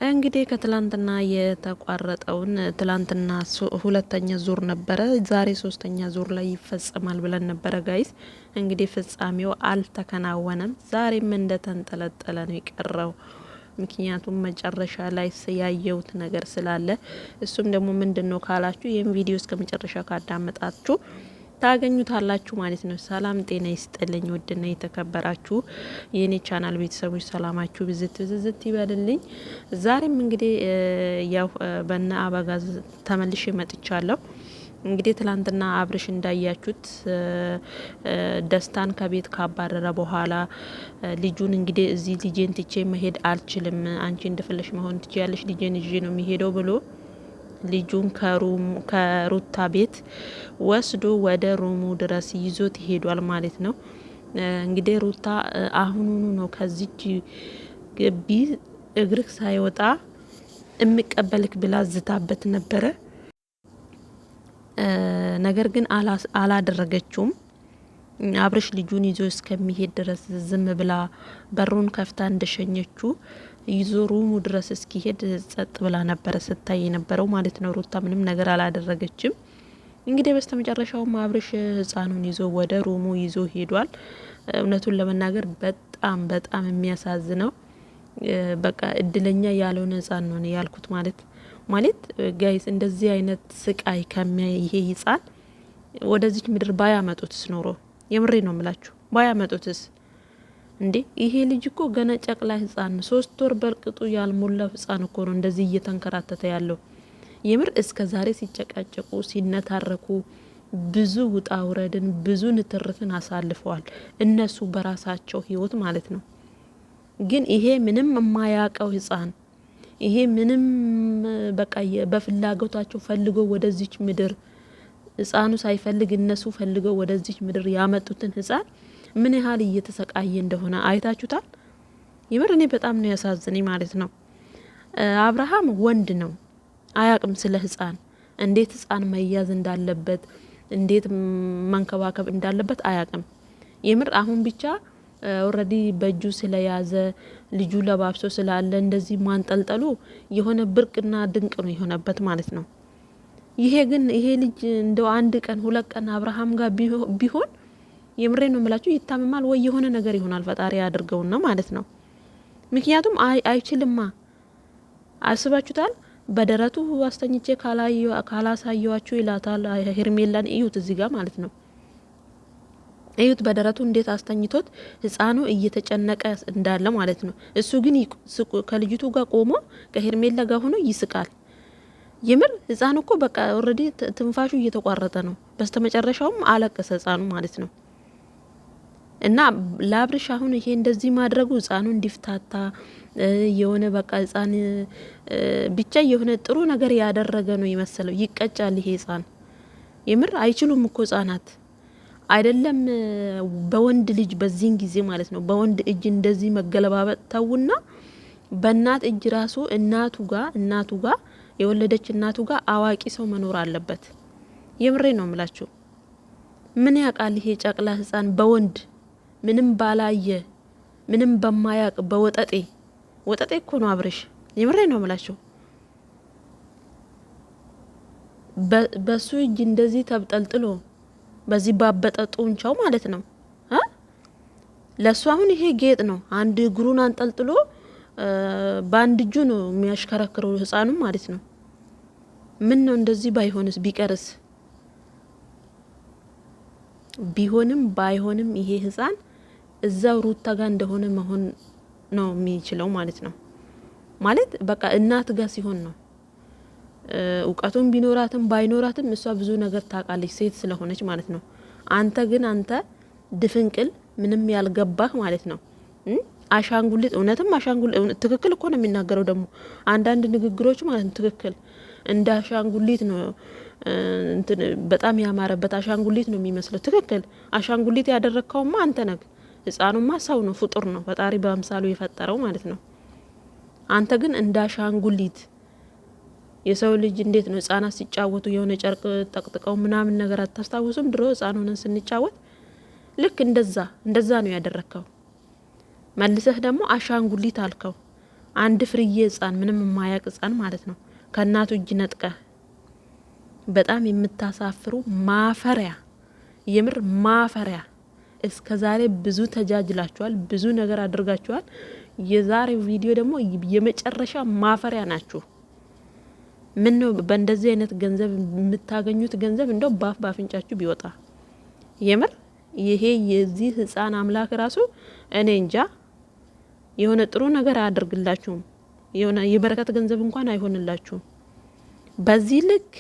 እንግዲህ ከትላንትና የተቋረጠውን ትላንትና ሁለተኛ ዙር ነበረ። ዛሬ ሶስተኛ ዙር ላይ ይፈጸማል ብለን ነበረ ጋይስ። እንግዲህ ፍጻሜው አልተከናወነም። ዛሬም እንደተንጠለጠለ ነው የቀረው። ምክንያቱም መጨረሻ ላይ ያየሁት ነገር ስላለ እሱም ደግሞ ምንድነው ካላችሁ ይህን ቪዲዮ እስከ መጨረሻ ካዳመጣችሁ ታገኙታላችሁ ማለት ነው። ሰላም ጤና ይስጥልኝ ውድና የተከበራችሁ የኔ ቻናል ቤተሰቦች ሰላማችሁ ብዝት ይበልልኝ። ዛሬም እንግዲህ ያው በነ አበጋዝ ተመልሼ መጥቻለሁ። እንግዲህ ትላንትና አብርሽ እንዳያችሁት ደስታን ከቤት ካባረረ በኋላ ልጁን እንግዲህ እዚህ ልጄን ትቼ መሄድ አልችልም፣ አንቺ እንደፈለሽ መሆን ትችያለሽ፣ ልጄን ይዤ ነው የሚሄደው ብሎ ልጁን ከሩታ ቤት ወስዶ ወደ ሩሙ ድረስ ይዞት ይሄዷል ማለት ነው። እንግዲህ ሩታ አሁኑኑ ነው ከዚች ግቢ እግርህ ሳይወጣ የሚቀበልክ ብላ ዝታበት ነበረ። ነገር ግን አላደረገችውም። አብርሽ ልጁን ይዞ እስከሚሄድ ድረስ ዝም ብላ በሩን ከፍታ እንደሸኘችው ይዞ ሩሙ ድረስ እስኪሄድ ጸጥ ብላ ነበረ ስታይ የነበረው ማለት ነው። ሩታ ምንም ነገር አላደረገችም። እንግዲህ በስተመጨረሻውም አብርሽ ህፃኑን ይዞ ወደ ሩሙ ይዞ ሄዷል። እውነቱን ለመናገር በጣም የሚያሳዝነው በቃ እድለኛ ያልሆነ ህፃን ነው ያልኩት ማለት ጋይስ እንደዚህ አይነት ስቃይ ከሚያይ ይሄ ህፃን ወደዚች ምድር ባያመጡትስ ኖሮ የምሬ ነው ምላችሁ ባያመጡትስ እንዴ ይሄ ልጅ እኮ ገና ጨቅላ ህፃን 3 ወር በልቅጡ ያልሞላው ህፃን እኮ ነው እንደዚህ እየተንከራተተ ያለው። የምር እስከ ዛሬ ሲጨቃጨቁ ሲነታረኩ ብዙ ውጣ ውረድን ብዙ ንትርክን አሳልፈዋል እነሱ በራሳቸው ህይወት ማለት ነው። ግን ይሄ ምንም የማያውቀው ህፃን ይሄ ምንም በቃ በፍላጎታቸው ፈልገው ወደዚች ምድር ህፃኑ ሳይፈልግ እነሱ ፈልገው ወደዚች ምድር ያመጡትን ህፃን ምን ያህል እየተሰቃየ እንደሆነ አይታችሁታል። ይምር እኔ በጣም ነው ያሳዝነኝ ማለት ነው። አብርሃም ወንድ ነው አያቅም ስለ ህፃን እንዴት ህፃን መያዝ እንዳለበት እንዴት መንከባከብ እንዳለበት አያቅም። ይምር አሁን ብቻ ኦሬዲ በእጁ ስለያዘ ልጁ ለባብሶ ስላለ እንደዚህ ማንጠልጠሉ የሆነ ብርቅና ድንቅ ነው የሆነበት ማለት ነው። ይሄ ግን ይሄ ልጅ እንደው አንድ ቀን 2 ቀን አብርሃም ጋር ቢሆን የምሬ ነው የምላችሁ ይታመማል ወይ የሆነ ነገር ይሆናል። ፈጣሪ ያድርገውና ማለት ነው። ምክንያቱም አይችልማ። አስባችሁታል? በደረቱ አስተኝቼ ካላሳየዋችሁ ይላታል ሄርሜላን። እዩት እዚህ ጋር ማለት ነው። እዩት በደረቱ እንዴት አስተኝቶት ህፃኑ እየተጨነቀ እንዳለ ማለት ነው። እሱ ግን ከልጅቱ ጋር ቆሞ ከሄርሜላ ጋር ሆኖ ይስቃል። የምር ህፃኑ እኮ በቃ ኦሬዲ ትንፋሹ እየተቋረጠ ነው። በስተመጨረሻውም አለቀሰ ህፃኑ ማለት ነው። እና ለአብርሽ አሁን ይሄ እንደዚህ ማድረጉ ህፃኑ እንዲፍታታ የሆነ በቃ ህፃን ብቻ የሆነ ጥሩ ነገር ያደረገ ነው የመሰለው። ይቀጫል ይሄ ህፃን። የምር አይችሉም እኮ ህፃናት አይደለም በወንድ ልጅ በዚህን ጊዜ ማለት ነው። በወንድ እጅ እንደዚህ መገለባበጥ ተውና በእናት እጅ ራሱ እናቱ ጋር የወለደች እናቱ ጋር አዋቂ ሰው መኖር አለበት። የምሬ ነው ምላችሁ። ምን ያውቃል ይሄ ጨቅላ ህፃን በወንድ ምንም ባላየ ምንም በማያቅ በወጠጤ እኮ ነው አብርሽ። የምሬ ነው ምላችሁ። በሱ እጅ እንደዚህ ተብጠልጥሎ በዚህ ባበጠ ጡንቻው ማለት ነው። ለሱ አሁን ይሄ ጌጥ ነው። አንድ እግሩን አንጠልጥሎ በአንድ እጁ ነው የሚያሽከረክረው ህፃኑ ማለት ነው። ምን ነው እንደዚህ ባይሆንስ ቢቀርስ? ቢሆንም ባይሆንም ይሄ ህፃን እዛው ሩታ ጋር እንደሆነ መሆን ነው የሚችለው ማለት ነው። ማለት በቃ እናት ጋር ሲሆን ነው። እውቀቱን ቢኖራትም ባይኖራትም እሷ ብዙ ነገር ታውቃለች ሴት ስለሆነች ማለት ነው። አንተ ድፍንቅል ምንም ያልገባህ ማለት ነው። አሻንጉሊት እውነትም አሻንጉሊት ትክክል እኮ ነው የሚናገረው። ደግሞ አንዳንድ ንግግሮች ማለት ነው ትክክል እንደ አሻንጉሊት ነው። በጣም ያማረበት አሻንጉሊት ነው የሚመስለው። ትክክል አሻንጉሊት ያደረግከውማ አንተ ነህ። ህፃኑማ ሰው ነው፣ ፍጡር ነው፣ ፈጣሪ በአምሳሉ የፈጠረው ማለት ነው። አንተ ግን እንደ አሻንጉሊት የሰው ልጅ እንዴት ነው ህፃናት ሲጫወቱ የሆነ ጨርቅ ጠቅጥቀው ምናምን ነገር አታስታውሱም? ድሮ ህፃን ሆነን ስንጫወት ልክ እንደዛ ነው ያደረከው። መልሰህ ደግሞ አሻንጉሊት አልከው። አንድ ፍርዬ ህፃን ምንም የማያውቅ ህፃን ማለት ነው ከእናቱ እጅ ነጥቀህ። በጣም የምታሳፍሩ ማፈሪያ፣ የምር ማፈሪያ። እስከ ዛሬ ብዙ ተጃጅላችኋል፣ ብዙ ነገር አድርጋችኋል። የዛሬው ቪዲዮ ደግሞ የመጨረሻ ማፈሪያ ናችሁ። ምን ነው በእንደዚህ አይነት ገንዘብ የምታገኙት ገንዘብ እንደው ባፍንጫችሁ ቢወጣ። የምር ይሄ የዚህ ህፃን አምላክ ራሱ እኔ እንጃ የሆነ ጥሩ ነገር አያደርግላችሁም። የሆነ የበረከት ገንዘብ እንኳን አይሆንላችሁም። በዚህ ልክ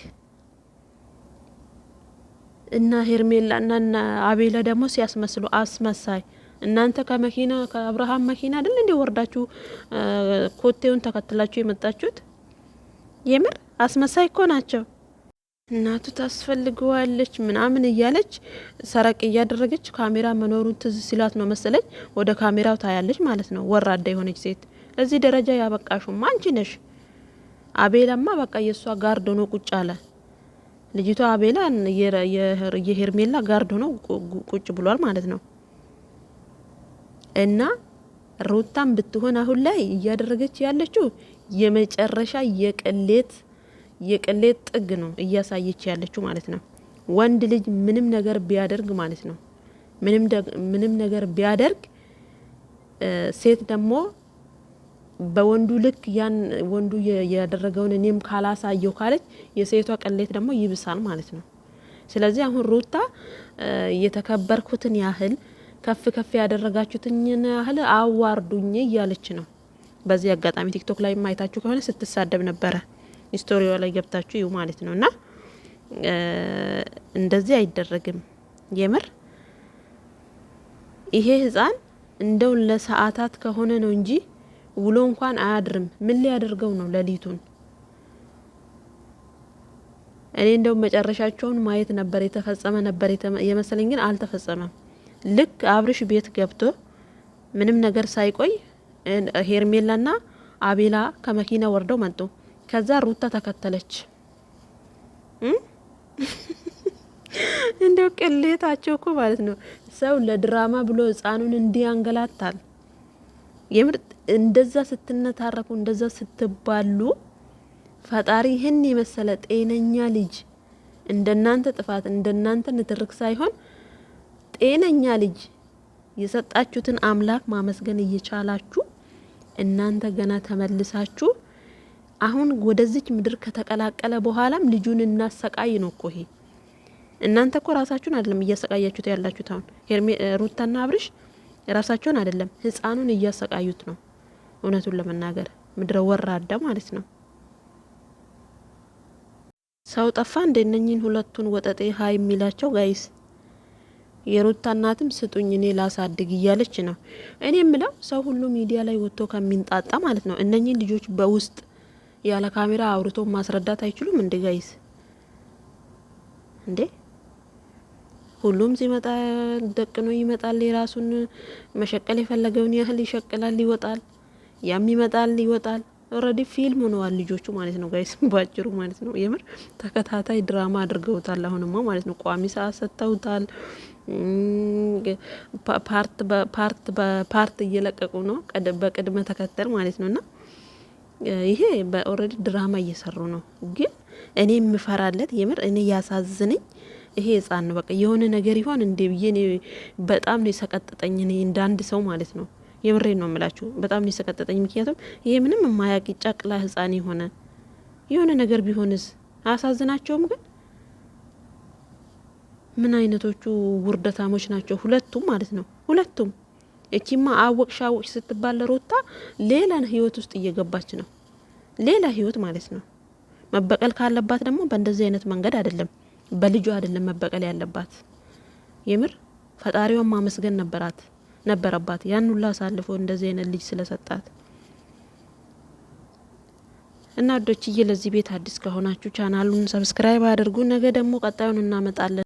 እና ሄርሜላ እና አቤላ ደግሞ ሲያስመስሉ አስመሳይ። እናንተ ከመኪና ከአብርሃም መኪና አይደል እንዴ ወርዳችሁ ኮቴውን ተከትላችሁ የመጣችሁት? የምር አስመሳይ እኮ ናቸው። እናቱ ታስፈልገዋለች ምናምን እያለች ሰረቅ እያደረገች ካሜራ መኖሩን ትዝ ሲላት ነው መሰለኝ ወደ ካሜራው ታያለች ማለት ነው። ወራዳ የሆነች ሴት ለዚህ ደረጃ ያበቃሹም አንቺ ነሽ። አቤላማ በቃ የእሷ ጋርድ ሆኖ ቁጭ አለ። ልጅቷ አቤላ የሄርሜላ ጋርድ ሆኖ ቁጭ ብሏል ማለት ነው። እና ሩታም ብትሆን አሁን ላይ እያደረገች ያለችው የመጨረሻ የቅሌት ጥግ ነው እያሳየች ያለችው ማለት ነው። ወንድ ልጅ ምንም ነገር ቢያደርግ ማለት ነው ምንም ነገር ቢያደርግ ሴት ደግሞ በወንዱ ልክ ያን ወንዱ ያደረገውን እኔም ካላሳየው ካለች የሴቷ ቅሌት ደግሞ ይብሳል ማለት ነው። ስለዚህ አሁን ሩታ የተከበርኩትን ያህል ከፍ ከፍ ያደረጋችሁትን ያህል አዋርዱኝ እያለች ነው። በዚህ አጋጣሚ ቲክቶክ ላይ ማይታችሁ ከሆነ ስትሳደብ ነበረ። ስቶሪዋ ላይ ገብታችሁ ይው ማለት ነው። እና እንደዚህ አይደረግም። የምር ይሄ ህፃን እንደው ለሰዓታት ከሆነ ነው እንጂ ውሎ እንኳን አያድርም። ምን ሊያደርገው ነው ሌሊቱን? እኔ እንደው መጨረሻቸውን ማየት ነበር የተፈጸመ ነበር የመሰለኝ፣ ግን አልተፈጸመም። ልክ አብርሽ ቤት ገብቶ ምንም ነገር ሳይቆይ ሄርሜላና አቤላ ከመኪና ወርደው መጡ። ከዛ ሩታ ተከተለች። እንደው ቅሌታቸው እኮ ማለት ነው። ሰው ለድራማ ብሎ ህፃኑን እንዲያንገላታል። የምር እንደዛ ስትነታረኩ እንደዛ ስትባሉ ፈጣሪ ይህን የመሰለ ጤነኛ ልጅ እንደናንተ ጥፋት እንደናንተ ንትርክ ሳይሆን ጤነኛ ልጅ የሰጣችሁትን አምላክ ማመስገን እየቻላችሁ እናንተ ገና ተመልሳችሁ አሁን ወደዚች ምድር ከተቀላቀለ በኋላም ልጁን እናሰቃይ ነው እኮ ይሄ። እናንተ እኮ ራሳችሁን አይደለም እያሰቃያችሁት ያላችሁት። አሁን ሩታና አብርሽ ራሳቸውን አይደለም ህፃኑን እያሰቃዩት ነው። እውነቱን ለመናገር ምድረ ወራዳ ማለት ነው። ሰው ጠፋ እንደነኝን ሁለቱን ወጠጤ ሀይ የሚላቸው ጋይስ። የሩታ እናትም ስጡኝ እኔ ላሳድግ እያለች ነው። እኔ የምለው ሰው ሁሉ ሚዲያ ላይ ወጥቶ ከሚንጣጣ ማለት ነው እነኝን ልጆች በውስጥ ያለ ካሜራ አውርቶ ማስረዳት አይችሉም እንዴ ጋይስ? እንዴ ሁሉም ሲመጣ ደቅኖ ይመጣል። የራሱን መሸቀል የፈለገውን ያህል ይሸቅላል፣ ይወጣል። ያም ይመጣል፣ ይወጣል። ኦልሬዲ ፊልም ሆነዋል ልጆቹ ማለት ነው ጋይስ፣ ባጭሩ ማለት ነው። የምር ተከታታይ ድራማ አድርገውታል። አሁንማ ማለት ነው ቋሚ ሰዓት ሰጥተውታል። ፓርት እየለቀቁ ነው በቅድመ ተከተል ማለት ነውና ይሄ በኦልሬዲ ድራማ እየሰሩ ነው። ግን እኔ የምፈራለት የምር እኔ ያሳዝነኝ ይሄ ህፃን ነው። በቃ የሆነ ነገር ይሆን እንዴ ብዬ እኔ በጣም ነው የሰቀጠጠኝ። እኔ እንደ አንድ ሰው ማለት ነው የምሬን ነው የምላችሁ፣ በጣም ነው የሰቀጠጠኝ። ምክንያቱም ይሄ ምንም የማያውቅ ጨቅላ ህፃን የሆነ ነገር ቢሆንስ አያሳዝናቸውም? ግን ምን አይነቶቹ ውርደታሞች ናቸው ሁለቱም ማለት ነው። ሁለቱም እቺማ አወቅሽ ስትባል ሩታ ሌላ ህይወት ውስጥ እየገባች ነው። ሌላ ህይወት ማለት ነው። መበቀል ካለባት ደግሞ በእንደዚህ አይነት መንገድ አይደለም፣ በልጁ አይደለም መበቀል ያለባት። የምር ፈጣሪዋን ማመስገን ነበረባት ያን ሁሉ አሳልፎ እንደዚህ አይነት ልጅ ስለሰጣት። እና ወዶችዬ ለዚህ ቤት አዲስ ከሆናችሁ ቻናሉን ሰብስክራይብ አድርጉ። ነገ ደግሞ ቀጣዩን እናመጣለን።